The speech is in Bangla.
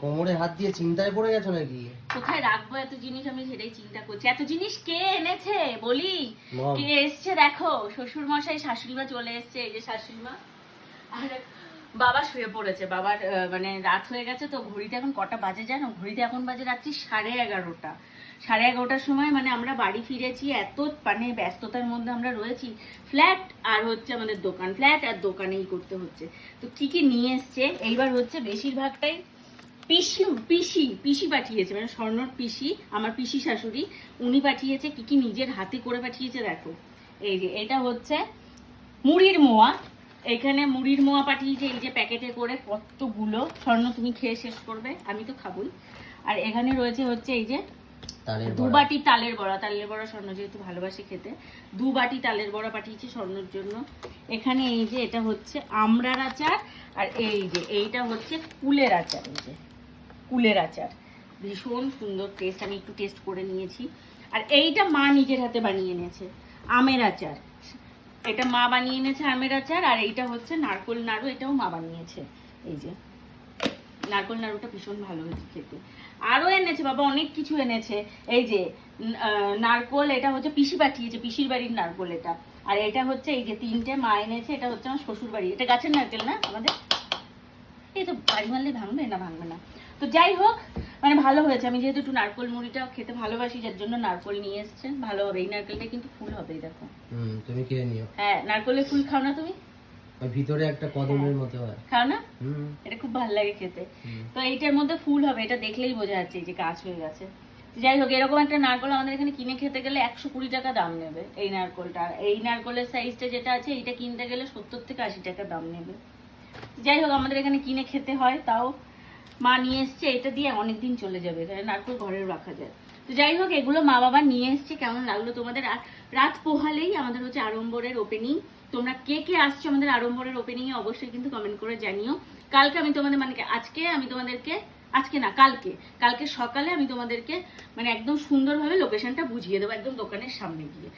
কোমরে হাত দিয়ে চিন্তায় পড়ে গেছো নাকি? কোথায় রাখবো এত জিনিস, আমি সেটাই চিন্তা করছি। এত জিনিস কে এনেছে বলি? মম। কে এসছে দেখো, শ্বশুর মশাই, শাশুড়ি মা চলে এসছে, এই যে শাশুড়ি মা। আর বাবা শুয়ে পড়েছে। বাবার মানে রাত হয়ে গেছে তো। ঘড়িতে এখন কটা বাজে জানো? ঘড়িতে এখন বাজে রাত্রি 11:30। 11:30টার সময় মানে আমরা বাড়ি ফিরেছি। এত মানে ব্যস্ততার মধ্যে আমরা রয়েছি। ফ্ল্যাট আর হচ্ছে আমাদের দোকান, ফ্ল্যাট আর দোকানেই করতে হচ্ছে। তো কি কি নিয়ে এসছে এইবার হচ্ছে বেশিরভাগটাই পিসি পিসি পিসি পাঠিয়েছে, মানে স্বর্ণর পিসি, আমার পিসি শাশুড়ি, উনি পাঠিয়েছে। কি কি নিজের হাতে করে পাঠিয়েছে দেখো। এই যে এটা হচ্ছে মুড়ির মোয়া। এখানে মুড়ির মোয়া পাঠিয়েছে এই যে প্যাকেটে করে কতগুলো। স্বর্ণ তুমি খেয়ে শেষ করবে, আমি তো খাবই। আর এখানে রয়েছে হচ্ছে এই যে দু বাটি তালের বড়া। তালের বড়া স্বর্ণ যেহেতু ভালোবাসে খেতে, 2 বাটি তালের বড়া পাঠিয়েছি স্বর্ণর জন্য। এখানে এই যে এটা হচ্ছে আমড়ার আচার, আর এই যে এইটা হচ্ছে কুলের আচার। এই যে কুলের আচার, ভীষণ সুন্দর টেস্ট, আমি একটু টেস্ট করে নিয়েছি। আর এইটা মা নিজের হাতে বানিয়ে এনেছে আমের আচার। এটা মা বানিয়ে এনেছে আমের আচার। আর এইটা হচ্ছে নারকোল নাড়ু, এটাও মা বানিয়েছে। এই যে নারকোল নাড়ুটা ভীষণ ভালো হয়েছে খেতে। আরো এনেছে বাবা, অনেক কিছু এনেছে। এই যে নারকোল, এটা হচ্ছে পিসি পাঠিয়েছে, পিসির বাড়ির নারকোল এটা। আর এটা হচ্ছে এই যে 3টে মা এনেছে, এটা হচ্ছে আমার শ্বশুর বাড়ি। এটা গাছের নারকেল না আমাদের। এই তো বাড়ি মারলে ভাঙবে না, ভাঙবে না। তো যাই হোক, মানে ভালো হয়েছে। আমি যেহেতু একটু নারকোল মুড়িটা খেতে ভালোবাসি, যার জন্য নারকোল নিয়ে এসছে। ভালো হবে, এই নারকেলটা কিন্তু ফুল হবে, দেখো। তুমি খেয়ে নিও। হ্যাঁ, নারকোলের ফুল খাও না তুমি? ভিতরে একটা কদমের মতো হয়, খাও না? এটা খুব ভালো লাগে খেতে। তো এইটার মধ্যে ফুল হবে, এটা দেখলেই বোঝা যাচ্ছে যে গাছ হয়ে গেছে। যাই হোক, এরকম একটা নারকোল আমাদের এখানে কিনে খেতে গেলে 120 টাকা দাম নেবে এই নারকোলটা। আর এই নারকোলের সাইজটা যেটা আছে, এইটা কিনতে গেলে 70 থেকে 80 টাকা দাম নেবে। যাই হোক, আমাদের এখানে কিনে খেতে হয়, তাও মা নিয়ে এসছে। এটা দিয়ে অনেকদিন চলে যাবে, নারকোল ঘরেও রাখা যায়। তো যাই হোক, এগুলো মা বাবা নিয়ে এসছে। কেমন লাগলো তোমাদের? আর রাত পোহালেই আমাদের হচ্ছে আড়ম্বরের ওপেনিং। তোমরা কে কে আসছো আমাদের আড়ম্বরের ওপেনিং এ অবশ্যই কিন্তু কমেন্ট করে জানিও। কালকে আমি তোমাদের মানে আজকে আমি তোমাদেরকে, আজকে না কালকে সকালে আমি তোমাদেরকে মানে একদম সুন্দরভাবে লোকেশনটা বুঝিয়ে দেবো, একদম দোকানের সামনে গিয়ে।